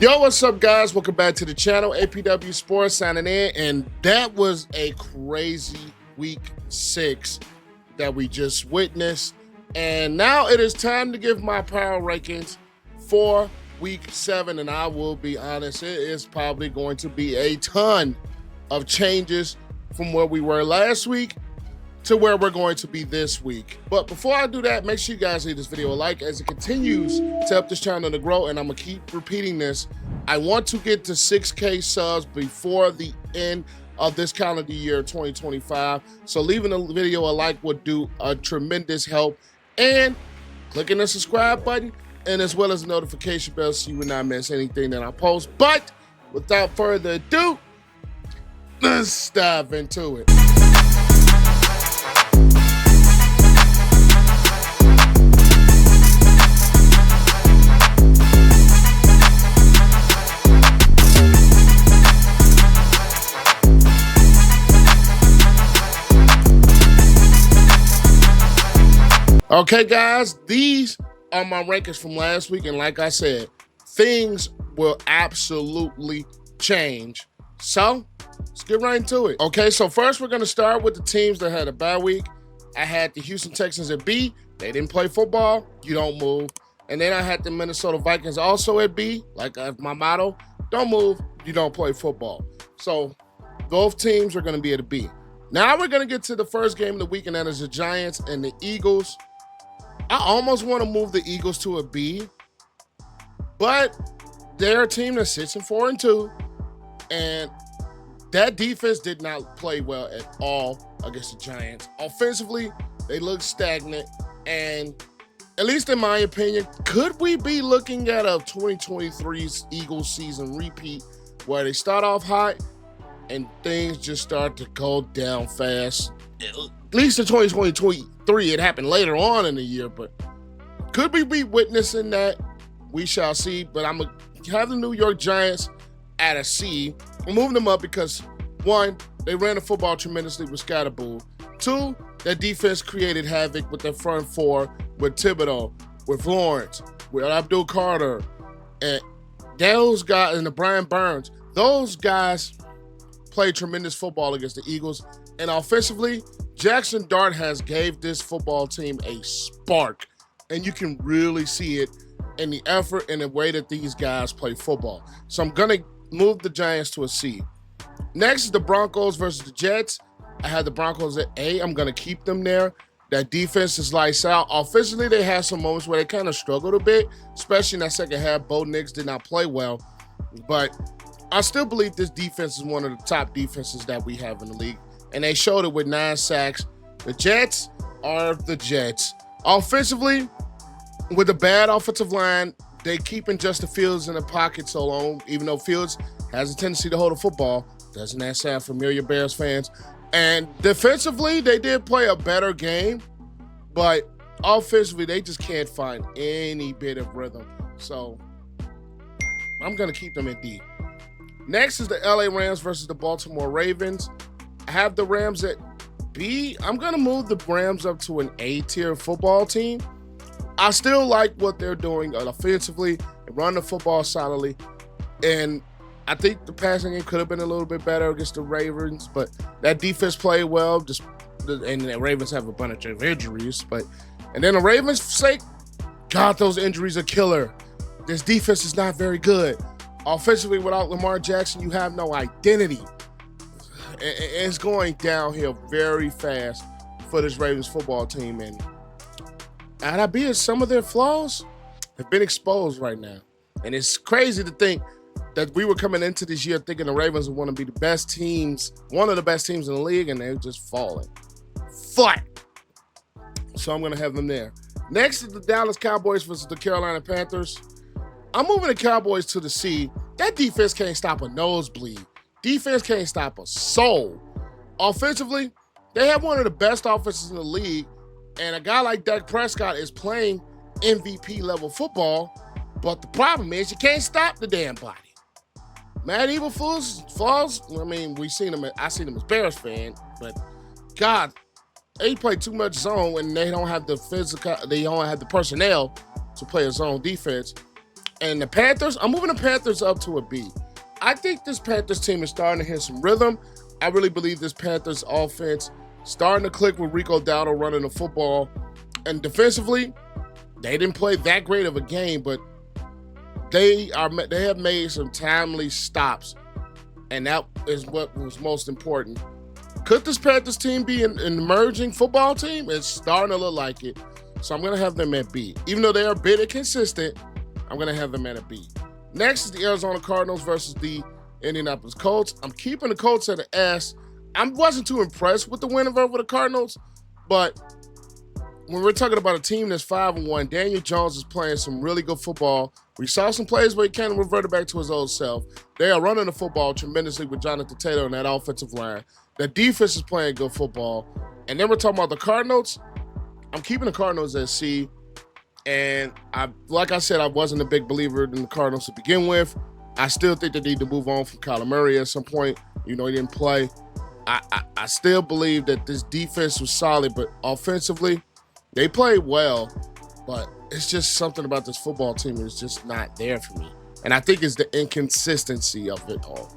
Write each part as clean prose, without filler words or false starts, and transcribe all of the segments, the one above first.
Yo, what's up, guys? Welcome back to the channel. APW Sports signing in, and that was a crazy week 6 that we just witnessed. And now it is time to give my power rankings for week 7, and I will be honest, it is probably going to be a ton of changes from where we were last week to where we're going to be this week. But before I do that, make sure you guys leave this video a like as it continues to help this channel to grow, and I'm gonna keep repeating this. I want to get to 6K subs before the end of this calendar year 2025. So leaving the video a like would do a tremendous help, and clicking the subscribe button and as well as the notification bell so you will not miss anything that I post. But without further ado, let's dive into it. Okay, guys, these are my rankings from last week, and like I said, things will absolutely change. So let's get right into it. Okay, so first we're gonna start with the teams that had a bye week. I had the Houston Texans at B. They didn't play football. You don't move. And then I had the Minnesota Vikings also at B. Like my motto, don't move. You don't play football. So both teams are gonna be at a B. Now we're gonna get to the first game of the week, and that is the Giants and the Eagles. I almost want to move the Eagles to a B, but they're a team that sits in 4-2, and that defense did not play well at all against the Giants. Offensively, they look stagnant, and at least in my opinion, could we be looking at a 2023 Eagles season repeat where they start off hot and things just start to go down fast? At least in 2023, it happened later on in the year, but could we be witnessing that? We shall see. But I'm going to have the New York Giants at a C. I'm moving them up because, one, they ran the football tremendously with Scottaboo. Two, their defense created havoc with their front four, with Thibodeau, with Lawrence, with Abdul Carter, and those guys, and the Brian Burns. Those guys played tremendous football against the Eagles. And offensively, Jackson Dart has gave this football team a spark, and you can really see it in the effort and the way that these guys play football. So I'm going to move the Giants to a C. Next is the Broncos versus the Jets. I had the Broncos at A. I'm going to keep them there. That defense is lights out. Offensively, they had some moments where they kind of struggled a bit, especially in that second half. Bo Nix did not play well, but I still believe this defense is one of the top defenses that we have in the league, and they showed it with 9 sacks. The Jets are the Jets. Offensively, with a bad offensive line, they keeping Justin Fields in the pocket so long, even though Fields has a tendency to hold the football. Doesn't that sound familiar, Bears fans? And defensively, they did play a better game, but offensively, they just can't find any bit of rhythm. So I'm going to keep them at D. Next is the LA Rams versus the Baltimore Ravens. I have the Rams at B. I'm going to move the Rams up to an A-tier football team. I still like what they're doing offensively and run the football solidly. And I think the passing game could have been a little bit better against the Ravens, but that defense played well. And the Ravens have a bunch of injuries. And then the Ravens' sake, God, those injuries are killer. This defense is not very good. Offensively, without Lamar Jackson, you have no identity. It's going downhill very fast for this Ravens football team. And I be it, some of their flaws have been exposed right now. And it's crazy to think that we were coming into this year thinking the Ravens would want to be the best teams, one of the best teams in the league, and they're just falling flat. So I'm going to have them there. Next is the Dallas Cowboys versus the Carolina Panthers. I'm moving the Cowboys to the C. That defense can't stop a nosebleed. Defense can't stop a soul. Offensively, they have one of the best offenses in the league, and a guy like Dak Prescott is playing MVP level football, but the problem is you can't stop the damn body. Matt Eberflus, I mean, I seen him as Bears fan, but God, they play too much zone and they don't have the personnel to play a zone defense. And the Panthers, I'm moving the Panthers up to a B. I think this Panthers team is starting to hit some rhythm. I really believe this Panthers offense starting to click with Rico Dowdle running the football. And defensively, they didn't play that great of a game, but they have made some timely stops, and that is what was most important. Could this Panthers team be an emerging football team? It's starting to look like it. So I'm going to have them at B. Even though they are a bit inconsistent, I'm going to have them at a B. Next is the Arizona Cardinals versus the Indianapolis Colts. I'm keeping the Colts at an S. I wasn't too impressed with the win over the Cardinals, but when we're talking about a team that's 5-1, Daniel Jones is playing some really good football. We saw some plays where he kind of reverted back to his old self. They are running the football tremendously with Jonathan Taylor on that offensive line. The defense is playing good football. And then we're talking about the Cardinals. I'm keeping the Cardinals at C. And like I said, I wasn't a big believer in the Cardinals to begin with. I still think they need to move on from Kyler Murray at some point. You know, he didn't play. I still believe that this defense was solid, but offensively, they played well, but it's just something about this football team is just not there for me. And I think it's the inconsistency of it all.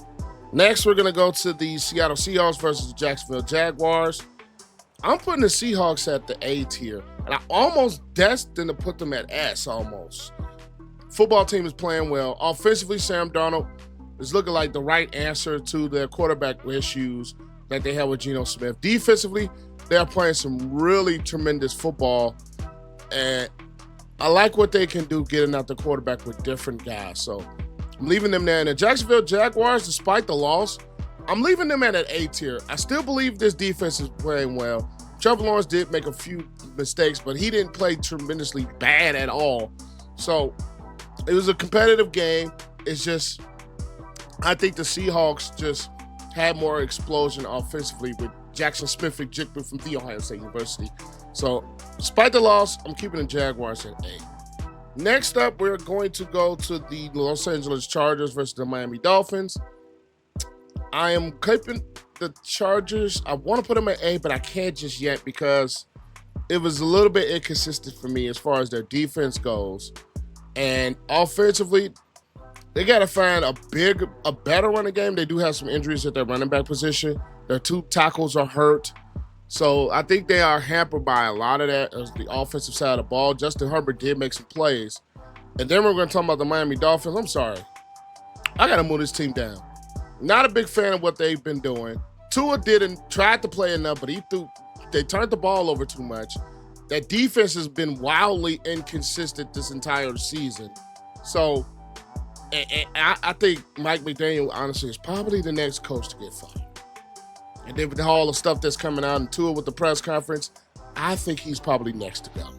Next, we're going to go to the Seattle Seahawks versus the Jacksonville Jaguars. I'm putting the Seahawks at the A tier, and I almost destined to put them at S almost. Football team is playing well. Offensively, Sam Darnold is looking like the right answer to their quarterback issues that they have with Geno Smith. Defensively, they're playing some really tremendous football, and I like what they can do getting out the quarterback with different guys. So I'm leaving them there. And the Jacksonville Jaguars, despite the loss, I'm leaving them at an A tier. I still believe this defense is playing well. Trevor Lawrence did make a few mistakes, but he didn't play tremendously bad at all. So it was a competitive game. It's just, I think the Seahawks just had more explosion offensively with Jackson Smith-Njigba from The Ohio State University. So despite the loss, I'm keeping the Jaguars at A. Next up, we're going to go to the Los Angeles Chargers versus the Miami Dolphins. I am keeping the Chargers. I want to put them at A, but I can't just yet because it was a little bit inconsistent for me as far as their defense goes. And offensively, they got to find a better running game. They do have some injuries at their running back position. Their two tackles are hurt. So I think they are hampered by a lot of that as the offensive side of the ball. Justin Herbert did make some plays. And then we're going to talk about the Miami Dolphins. I'm sorry. I got to move this team down. Not a big fan of what they've been doing. Tua tried to play enough, but they turned the ball over too much. That defense has been wildly inconsistent this entire season. So I think Mike McDaniel, honestly, is probably the next coach to get fired. And then with all the stuff that's coming out and Tua with the press conference, I think he's probably next to go.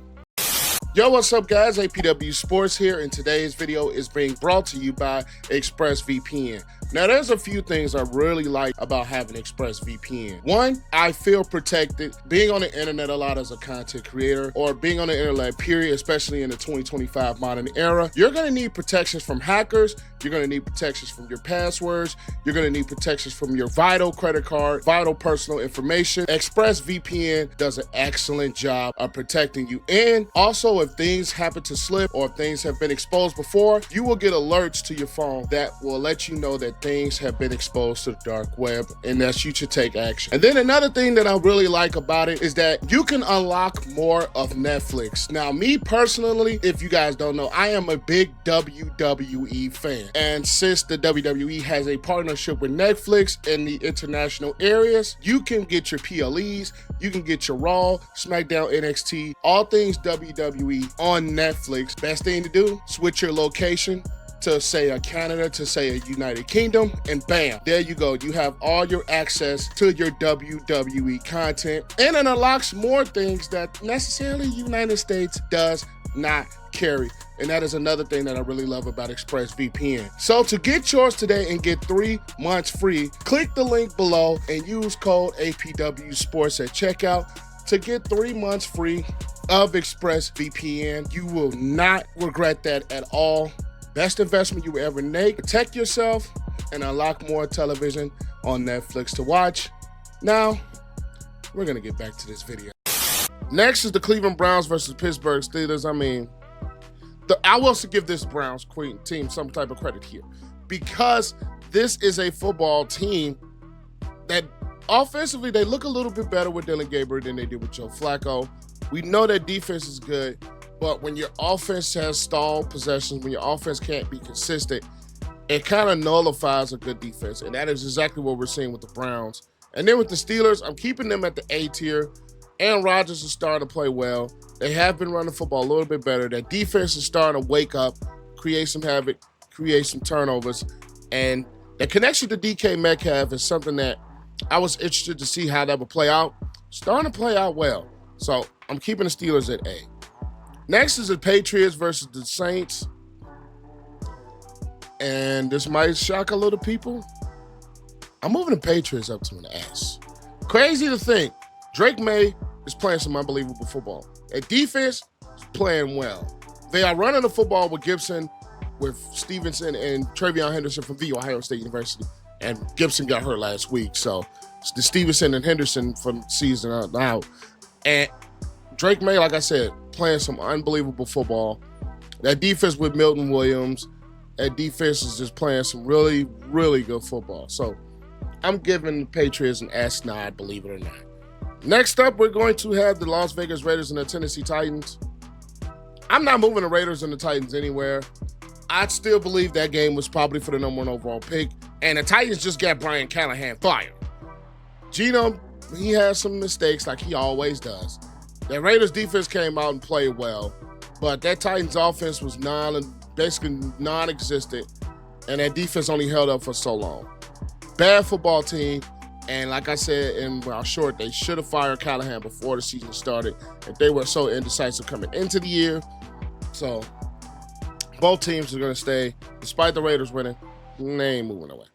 Yo, what's up, guys? APW Sports here, and today's video is being brought to you by ExpressVPN. Now, there's a few things I really like about having ExpressVPN. One, I feel protected. Being on the internet a lot as a content creator, or being on the internet, period, especially in the 2025 modern era, you're going to need protections from hackers. You're going to need protections from your passwords. You're going to need protections from your vital credit card, vital personal information. ExpressVPN does an excellent job of protecting you. And also, if things happen to slip or if things have been exposed before, you will get alerts to your phone that will let you know that things have been exposed to the dark web and that you should take action. And then another thing that I really like about it is that you can unlock more of Netflix. Now, me personally, if you guys don't know, I am a big WWE fan. And since the WWE has a partnership with Netflix in the international areas, you can get your PLEs, you can get your Raw, SmackDown, NXT, all things WWE on Netflix. Best thing to do, switch your location to say a Canada, to say a United Kingdom, and bam, there you go. You have all your access to your WWE content, and it unlocks more things that necessarily United States does not carry. And that is another thing that I really love about ExpressVPN. So to get yours today and get 3 months free, click the link below and use code APW Sports at checkout to get 3 months free of ExpressVPN. You will not regret that at all. Best investment you will ever make. Protect yourself and unlock more television on Netflix to watch. Now, we're going to get back to this video. Next is the Cleveland Browns versus Pittsburgh Steelers. I mean, I will also give this Browns Queen team some type of credit here, because this is a football team that offensively they look a little bit better with Dylan Gabriel than they did with Joe Flacco. We know that defense is good, but when your offense has stalled possessions, when your offense can't be consistent, it kind of nullifies a good defense, and that is exactly what we're seeing with the Browns. And then with the Steelers, I'm keeping them at the A tier. Aaron Rodgers is starting to play well. They have been running football a little bit better. Their defense is starting to wake up, create some havoc, create some turnovers. And the connection to DK Metcalf is something that I was interested to see how that would play out. Starting to play out well. So I'm keeping the Steelers at A. Next is the Patriots versus the Saints. And this might shock a little people. I'm moving the Patriots up to an S. Crazy to think. Drake May is playing some unbelievable football. Their defense is playing well. They are running the football with Gibson, with Stevenson, and Travion Henderson from The Ohio State University. And Gibson got hurt last week, so it's the Stevenson and Henderson from the season out. And Drake May, like I said, playing some unbelievable football. That defense with Milton Williams, that defense is just playing some really, really good football. So I'm giving the Patriots an S nod, believe it or not. Next up, we're going to have the Las Vegas Raiders and the Tennessee Titans. I'm not moving the Raiders and the Titans anywhere. I still believe that game was probably for the number 1 overall pick. And the Titans just got Brian Callahan fired. Geno, he has some mistakes like he always does. The Raiders defense came out and played well, but that Titans offense was basically non-existent, and that defense only held up for so long. Bad football team. And like I said in our short, they should have fired Callahan before the season started. If they were so indecisive coming into the year. So both teams are going to stay, despite the Raiders winning. They ain't moving away.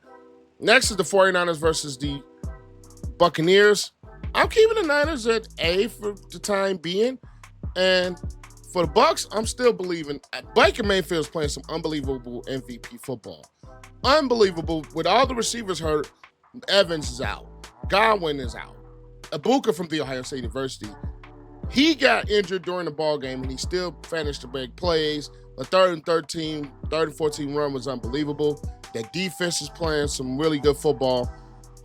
Next is the 49ers versus the Buccaneers. I'm keeping the Niners at A for the time being. And for the Bucs, I'm still believing. Baker Mayfield's playing some unbelievable MVP football. Unbelievable. With all the receivers hurt, Evans is out. Godwin is out. Ibuka from The Ohio State University, he got injured during the ball game, and he still managed to make plays. The 3rd and 14 run was unbelievable. That defense is playing some really good football.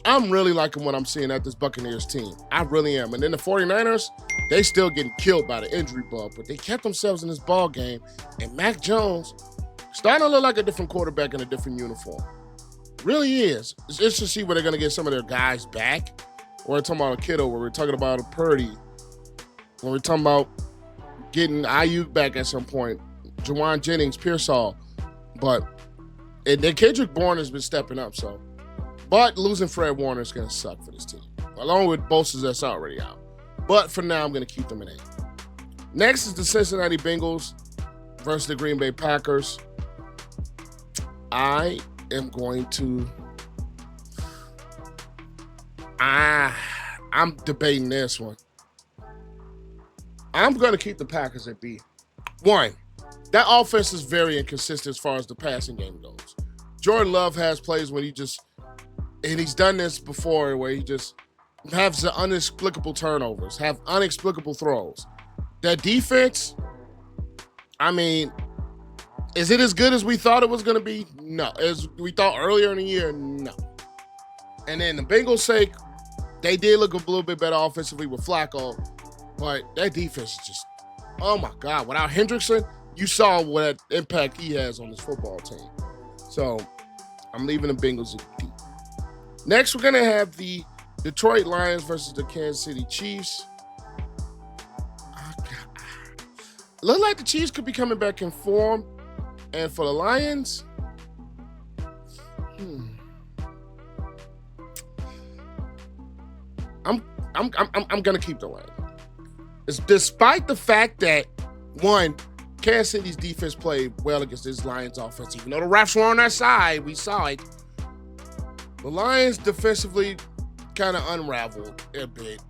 I'm really liking what I'm seeing at this Buccaneers team. I really am. And then the 49ers, they still getting killed by the injury bug, but they kept themselves in this ball game. And Mac Jones starting to look like a different quarterback in a different uniform. Really is. It's interesting to see where they're going to get some of their guys back. We're talking about a Kittle, where we're talking about a Purdy, when we're talking about getting Ayuk back at some point, Jawan Jennings, Pearsall. But then Kendrick Bourne has been stepping up, so. But losing Fred Warner is going to suck for this team, along with Bosa's that's already out. But for now, I'm going to keep them in A. Next is the Cincinnati Bengals versus the Green Bay Packers. I am going to. I'm debating this one. I'm going to keep the Packers at B. One, that offense is very inconsistent as far as the passing game goes. Jordan Love has plays when and he's done this before, where he just has the inexplicable turnovers, have inexplicable throws. That defense, I mean, is it as good as we thought it was going to be? No. As we thought earlier in the year? No. And then the Bengals' sake, they did look a little bit better offensively with Flacco, but that defense is just, oh my God. Without Hendrickson, you saw what impact he has on this football team. So I'm leaving the Bengals at D. Next, we're going to have the Detroit Lions versus the Kansas City Chiefs. Look like the Chiefs could be coming back in form. And for the Lions, I'm gonna keep the Lions. It's despite the fact that, one, Kansas City's defense played well against this Lions offense. Even though the refs were on their side, we saw it. The Lions defensively kind of unraveled a bit.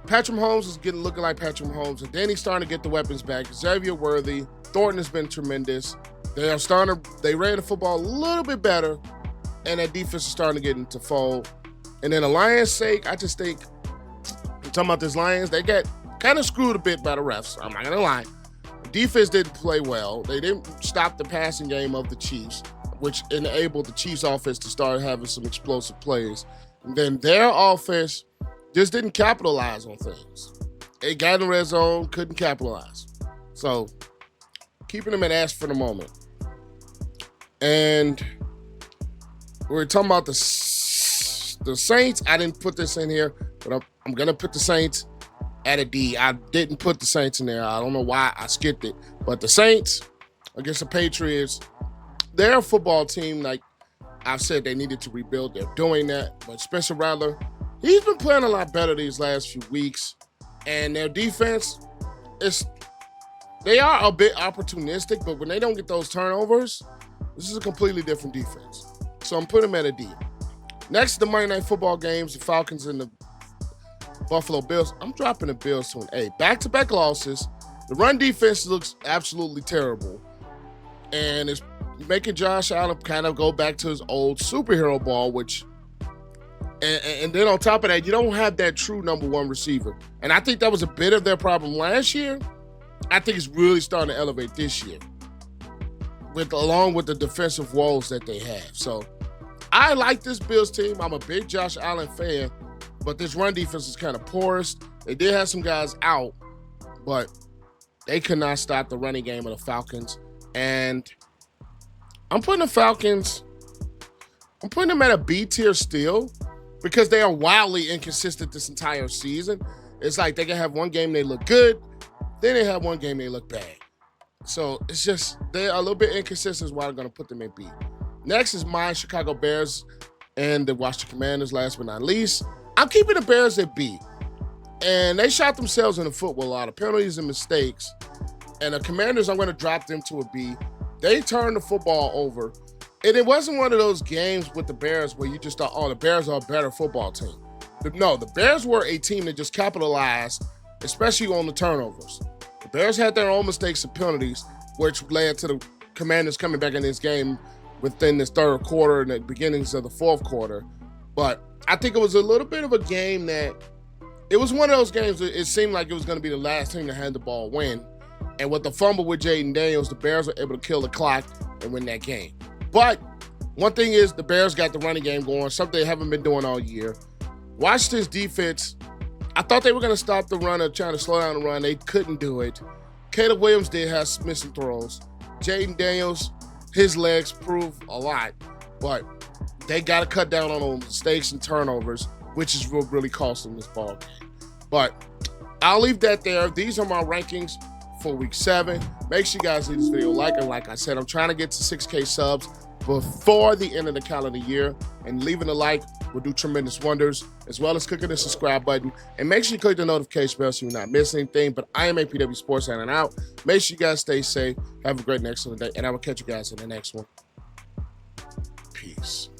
Patrick Mahomes is looking like Patrick Mahomes, and then he's starting to get the weapons back. Xavier Worthy, Thornton has been tremendous. They ran the football a little bit better, and that defense is starting to get into fold. And then the Lions' sake, I just think, I'm talking about this Lions, they got kind of screwed a bit by the refs. I'm not going to lie. defense didn't play well. They didn't stop the passing game of the Chiefs, which enabled the Chiefs offense to start having some explosive plays. And then their offense just didn't capitalize on things. They got in the red zone, couldn't capitalize. So keeping them at ass for the moment. And we're talking about the Saints. I didn't put this in here, but I'm going to put the Saints at a D. I didn't put the Saints in there. I don't know why I skipped it. But the Saints against the Patriots, they're a football team. Like I've said, they needed to rebuild. They're doing that. But Spencer Rattler, he's been playing a lot better these last few weeks. And their defense, they are a bit opportunistic, but when they don't get those turnovers, this is a completely different defense. So I'm putting them at a D. Next, the Monday Night Football games, the Falcons and the Buffalo Bills. I'm dropping the Bills to an A. Back-to-back losses. The run defense looks absolutely terrible. And it's making Josh Allen kind of go back to his old superhero ball, which, and then on top of that, you don't have that true number one receiver. And I think that was a bit of their problem last year. I think it's really starting to elevate this year, along with the defensive woes that they have. So I like this Bills team. I'm a big Josh Allen fan, but this run defense is kind of porous. They did have some guys out, but they could not stop the running game of the Falcons. And I'm putting the Falcons, I'm putting them at a B tier still because they are wildly inconsistent this entire season. It's like they can have one game they look good, then they have one game they look bad. So it's just, they're a little bit inconsistent is why I'm going to put them in B. Next is my Chicago Bears and the Washington Commanders, last but not least. I'm keeping the Bears at B. And they shot themselves in the foot with a lot of penalties and mistakes. And the Commanders, I'm going to drop them to a B. They turned the football over. And it wasn't one of those games with the Bears where you just thought, oh, the Bears are a better football team. No, the Bears were a team that just capitalized, especially on the turnovers. The Bears had their own mistakes and penalties, which led to the Commanders coming back in this game within this third quarter and the beginnings of the fourth quarter. But I think it was a little bit of a game that, it was one of those games that it seemed like it was going to be the last team to have the ball win. And with the fumble with Jaden Daniels, the Bears were able to kill the clock and win that game. But one thing is the Bears got the running game going, something they haven't been doing all year. Washington's defense, I thought they were going to stop the run or trying to slow down the run. They couldn't do it. Caleb Williams did have missing throws. Jaden Daniels, his legs prove a lot, but they got to cut down on those mistakes and turnovers, which is what really cost them this ball game. But I'll leave that there. These are my rankings for Week 7. Make sure you guys leave this video a like. And like I said, I'm trying to get to 6K subs before the end of the calendar year. And leaving a like will do tremendous wonders, as well as clicking the subscribe button. And make sure you click the notification bell so you not miss anything. But I am APW Sports signing out. Make sure you guys stay safe. Have a great and excellent day. And I will catch you guys in the next one. Peace.